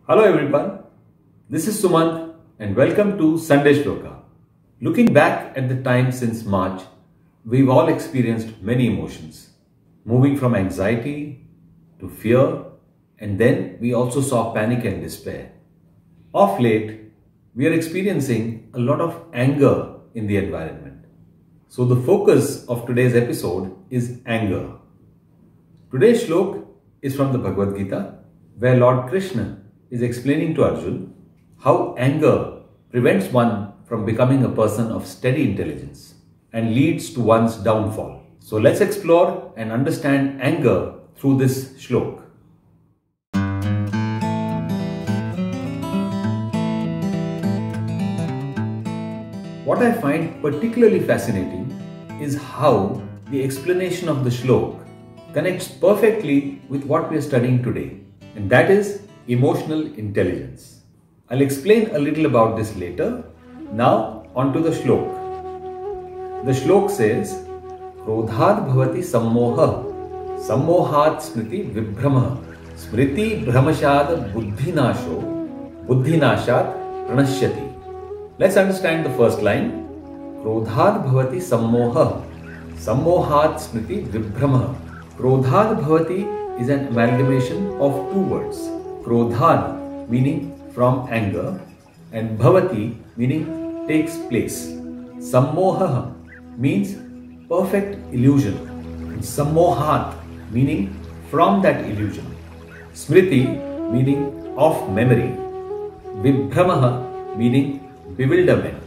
Hello everyone, this is Sumant and welcome to Sunday Shloka. Looking back at the time since March, we've all experienced many emotions, moving from anxiety to fear, and then we also saw panic and despair. Of late, we are experiencing a lot of anger in the environment. So the focus of today's episode is anger. Today's shlok is from the Bhagvadgeeta, where Lord Krishna is explaining to Arjun how anger prevents one from becoming a person of steady intelligence and leads to one's downfall. So let's explore and understand anger through this shlok. What I find particularly fascinating is how the explanation of the shlok connects perfectly with what we are studying today, and that is emotional intelligence. I'll explain a little about this later. Now on to the shlok. The shlok says, Krodhat bhavati sammoha, sammohat smriti vibhrama, smriti bhramashad buddhinasho, buddhinashat pranashyati. Let's understand the first line. Krodhat bhavati sammoha, sammohat smriti vibhrama. Krodhat bhavati is an amalgamation of two words. Krodhan meaning from anger and bhavati meaning takes place. Sammoha means perfect illusion. And sammohat meaning from that illusion. Smriti meaning of memory. Vibhramaha meaning bewilderment.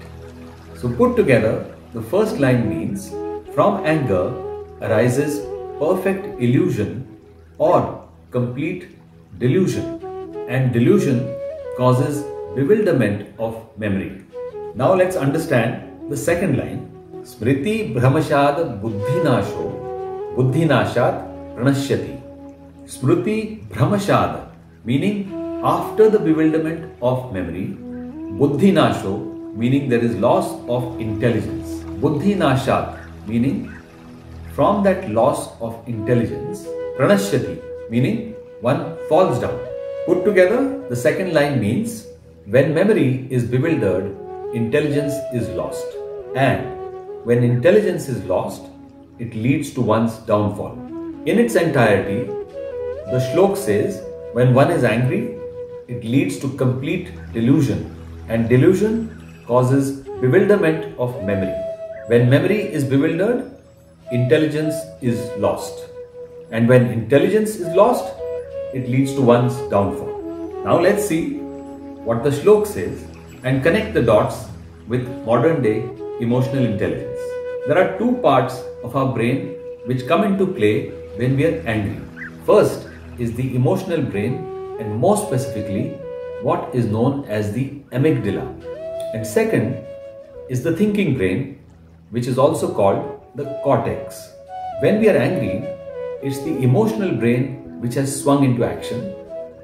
So put together, the first line means from anger arises perfect illusion or complete delusion. And delusion causes bewilderment of memory. Now let's understand the second line. Smriti bhramashad buddhinasho, buddhinashat pranashyati. Smriti bhramashad meaning after the bewilderment of memory. Buddhinasho meaning there is loss of intelligence. Buddhinashat meaning from that loss of intelligence. Pranashyati meaning one falls down. Put together, the second line means when memory is bewildered, intelligence is lost. And when intelligence is lost, it leads to one's downfall. In its entirety, the shlok says when one is angry, it leads to complete delusion. And delusion causes bewilderment of memory. When memory is bewildered, intelligence is lost. And when intelligence is lost, it leads to one's downfall. Now let's see what the shlok says and connect the dots with modern day emotional intelligence. There are two parts of our brain which come into play when we are angry. First is the emotional brain, and more specifically what is known as the amygdala. And second is the thinking brain, which is also called the cortex. When we are angry, it's the emotional brain which has swung into action,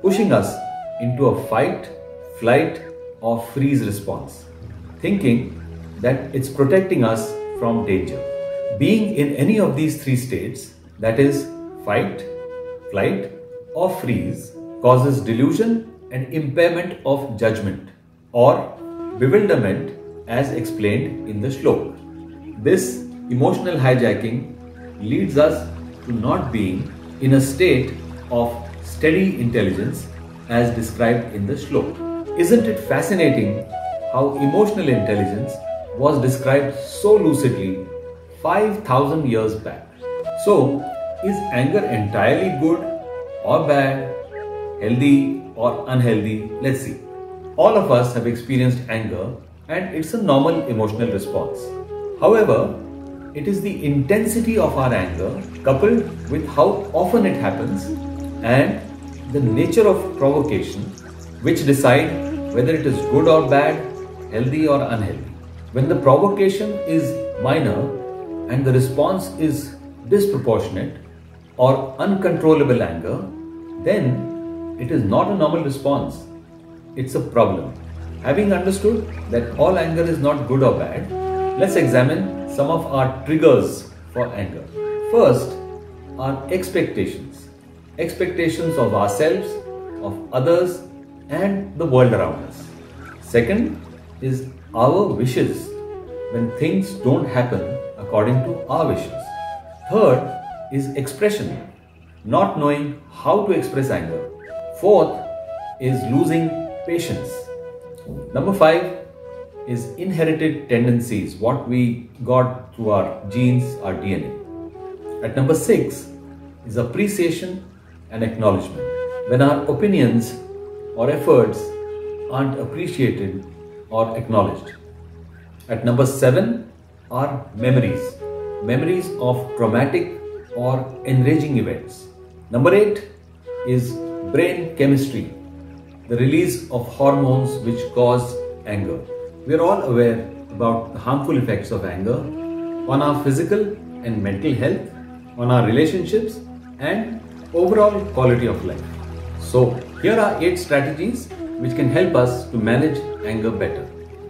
pushing us into a fight, flight or freeze response, thinking that it's protecting us from danger. Being in any of these three states, that is fight, flight or freeze, causes delusion and impairment of judgment or bewilderment as explained in the shlok. This emotional hijacking leads us to not being in a state of steady intelligence as described in the shlok. Isn't it fascinating how emotional intelligence was described so lucidly 5,000 years back? So, is anger entirely good or bad, healthy or unhealthy? Let's see. All of us have experienced anger and it's a normal emotional response. However, it is the intensity of our anger coupled with how often it happens and the nature of provocation which decide whether it is good or bad, healthy or unhealthy. When the provocation is minor and the response is disproportionate or uncontrollable anger, then it is not a normal response. It's a problem. Having understood that all anger is not good or bad, let's examine some of our triggers for anger. First are expectations. Expectations of ourselves, of others and the world around us. Second is our wishes when things don't happen according to our wishes. Third is expression, not knowing how to express anger. Fourth is losing patience. Number 5 is inherited tendencies, what we got through our genes, our DNA. At number 6 is appreciation and acknowledgement. When our opinions or efforts aren't appreciated or acknowledged. At number 7 are memories of traumatic or enraging events. Number 8 is brain chemistry, the release of hormones which cause anger. We are all aware about the harmful effects of anger on our physical and mental health, on our relationships and overall quality of life. So here are 8 strategies which can help us to manage anger better.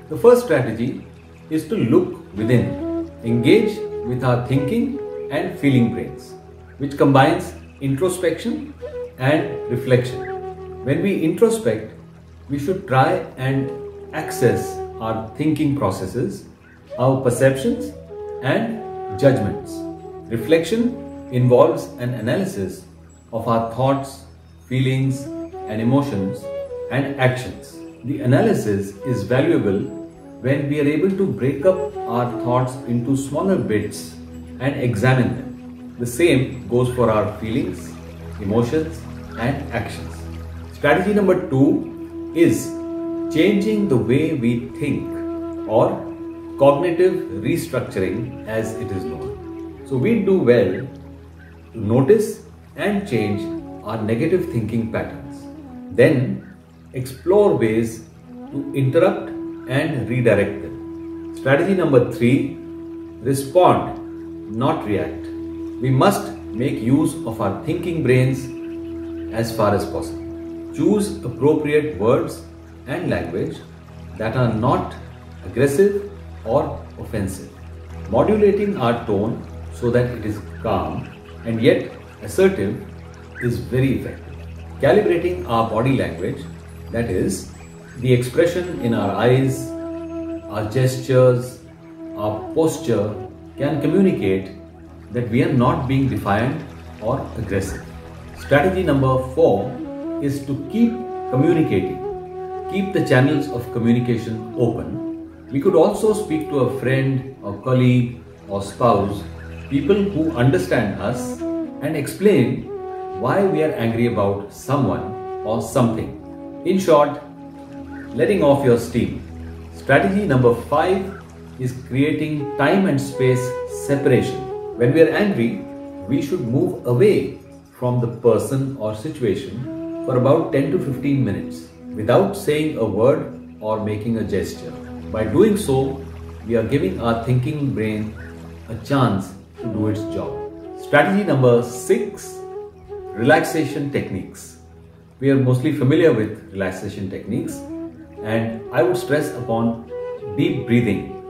The first strategy is to look within, engage with our thinking and feeling brains, which combines introspection and reflection. When we introspect, we should try and access our thinking processes, our perceptions and judgments. Reflection involves an analysis of our thoughts, feelings and emotions and actions. The analysis is valuable when we are able to break up our thoughts into smaller bits and examine them. The same goes for our feelings, emotions and actions. Strategy number 2 is changing the way we think, or cognitive restructuring as it is known. So we do well to notice and change our negative thinking patterns. Then explore ways to interrupt and redirect them. Strategy number 3, respond, not react. We must make use of our thinking brains as far as possible. Choose appropriate words and language that are not aggressive or offensive. Modulating our tone so that it is calm and yet assertive is very effective. Calibrating our body language, that is, the expression in our eyes, our gestures, our posture can communicate that we are not being defiant or aggressive. Strategy number 4 is to keep communicating. Keep the channels of communication open. We could also speak to a friend or colleague or spouse, people who understand us, and explain why we are angry about someone or something. In short, letting off your steam. Strategy number 5 is creating time and space separation. When we are angry, we should move away from the person or situation for about 10 to 15 minutes without saying a word or making a gesture. By doing so, we are giving our thinking brain a chance to do its job. Strategy number 6, relaxation techniques. We are mostly familiar with relaxation techniques, and I would stress upon deep breathing.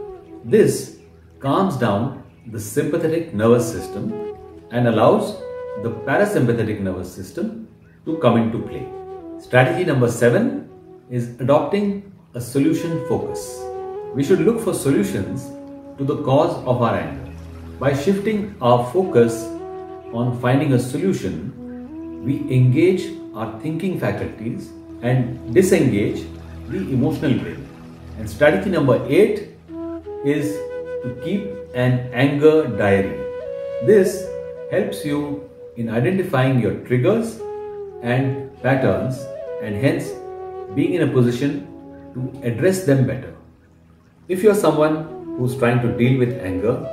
This calms down the sympathetic nervous system and allows the parasympathetic nervous system to come into play. Strategy number 7 is adopting a solution focus. We should look for solutions to the cause of our anger. By shifting our focus on finding a solution, we engage our thinking faculties and disengage the emotional brain. And strategy number 8 is to keep an anger diary. This helps you in identifying your triggers and patterns, and hence being in a position to address them better. If you are someone who's trying to deal with anger,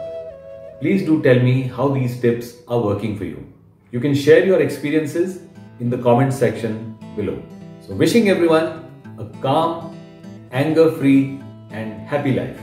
please do tell me how these tips are working for you. You can share your experiences in the comment section below. So wishing everyone a calm, anger-free and happy life.